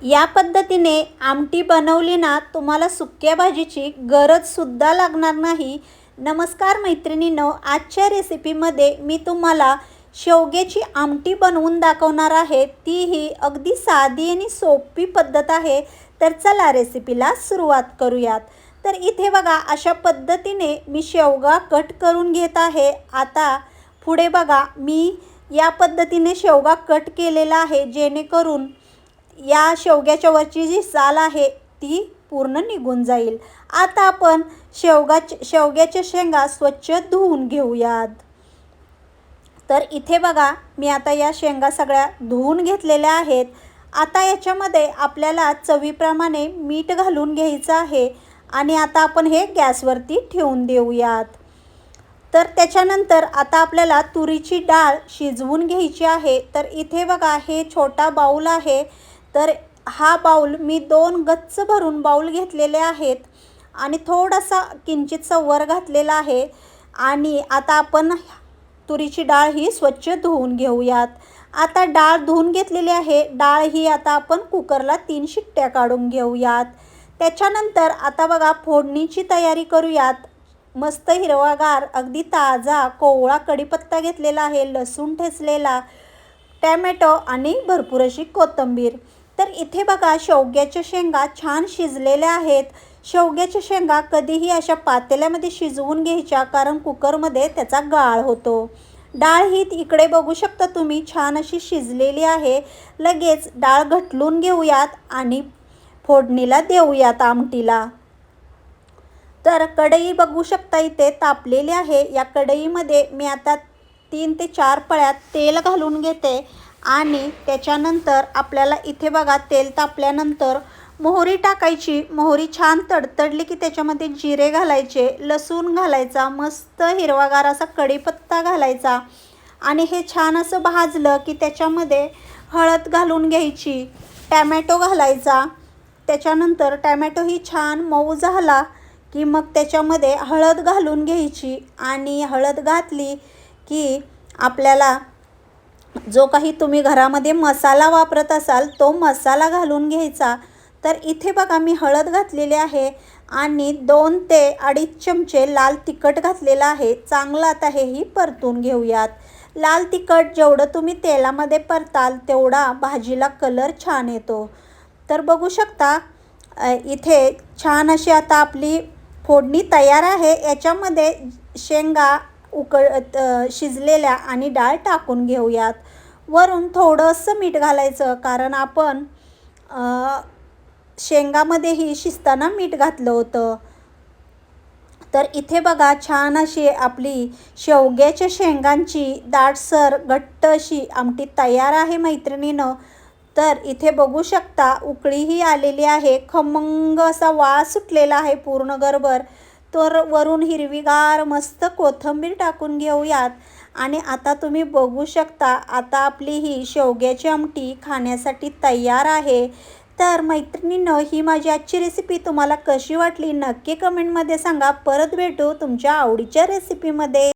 या पद्धतीने आमटी बनवली ना, तुम्हाला सुक्या भाजीची गरजसुद्धा लागणार नाही. नमस्कार मैत्रिणींनो, आजच्या रेसिपीमध्ये मी तुम्हाला शेवग्याची आमटी बनवून दाखवणार आहे. तीही अगदी साधी आणि सोपी पद्धत आहे. तर चला रेसिपीला सुरुवात करूयात. तर इथे बघा, अशा पद्धतीने मी शेवगा कट करून घेत आहे. आता पुढे बघा, मी या पद्धतीने शेवगा कट केलेला आहे, जेणेकरून या शेवग्याच्या वरची जी साल आहे ती पूर्ण निघून जाईल. आता आपण शेवग्याच्या शेंगा स्वच्छ धुवून घेऊयात. तर इथे बघा, मी आता या शेंगा सगळ्या धुवून घेतलेल्या आहेत. आता याच्यामध्ये आपल्याला चवीप्रमाणे मीठ घालून घ्यायचं आहे आणि आता आपण हे गॅसवरती ठेवून देऊयात. तर त्याच्यानंतर आता आपल्याला तुरीची डाळ शिजवून घ्यायची आहे. तर इथे बघा, हे छोटा बाऊल आहे. तर हा बाऊल मी 2 गच्च भरून बाऊल घेतलेले आहेत आणि थोडासा किंचितसा वर घातलेला आहे. आणि आता आपण तुरीची डाळ ही स्वच्छ धुवून घेऊयात. आता डाळ धुवून घेतलेली आहे. डाळ ही आता आपण कुकरला 3 शिट्ट्या काढून घेऊयात. त्याच्यानंतर आता बघा, फोडणीची तयारी करूयात. मस्त हिरवागार अगदी ताजा कोवळा कढीपत्ता घेतलेला आहे, लसूण ठेचलेला, टॅमॅटो आणि भरपूर अशी कोथिंबीर. तर इथे बघा, शेवग्याच्या शेंगा छान शिजलेल्या आहेत. शेवग्याच्या शेंगा कधीही अशा पातेल्यामध्ये शिजवून घ्यायच्या, कारण कुकरमध्ये त्याचा गाळ होतो. डाळ ही इकडे बघू शकता तुम्ही, छान अशी शिजलेली आहे. लगेच डाळ घटलून घेऊयात आणि फोडणीला देऊयात आमटीला. तर कढई बघू शकता इथे तापलेली आहे. या कढईमध्ये मी आता 3 ते 4 पळ्या तेल घालून घेते आणि त्याच्यानंतर आपल्याला इथे बघा, तेल तापल्यानंतर मोहरी टाकायची. मोहरी छान तडतडली की त्याच्यामध्ये जिरे घालायचे, लसूण घालायचा, मस्त हिरवागार असा कढीपत्ता घालायचा आणि हे छान असं भाजलं की त्याच्यामध्ये हळद घालून घ्यायची, टॅमॅटो घालायचा. त्याच्यानंतर टॅमॅटो ही छान मऊ झाला की मग त्याच्यामध्ये हळद घालून घ्यायची आणि हळद घातली की आपल्याला जो काही तुम्ही घरामध्ये मसाला वापरत असाल तो मसाला घालून घ्यायचा. तर इथे बघा, मी हळद घातलेली आहे आणि 2 ते 2.5 चमचे लाल तिखट घातलेलं आहे. चांगलं आता हेही परतून घेऊयात. लाल तिखट जेवढं तुम्ही तेलामध्ये परताल तेवढा भाजीला कलर छान येतो. तर बघू शकता, इथे छान अशी आता आपली फोडणी तयार आहे. याच्यामध्ये शेंगा शिजलेल्या आणि डाळ टाकून घेऊयात. वरून थोडंसं मीठ घालायचं, कारण आपण शेंगामध्येही शिजताना मीठ घातलं होतं. तर इथे बघा, छान अशी आपली शेवग्याच्या शेंगांची दाटसर घट्ट अशी आमटी तयार आहे मैत्रिणीनं. तर इथे बघू शकता, उकळीही आलेली आहे, खमंग असा वास सुटलेला आहे पूर्ण घरभर. तर वरून हिरवीगार मस्त कोथिंबीर टाकून घेऊयात आणि आता तुम्ही बघू शकता, आता आपली ही शेवग्याची आमटी खाण्यासाठी तयार आहे. तर मैत्रिणींनो, ही माझी आजची रेसिपी तुम्हाला कशी वाटली नक्की कमेंटमध्ये सांगा. परत भेटू तुमच्या आवडीच्या रेसिपीमध्ये.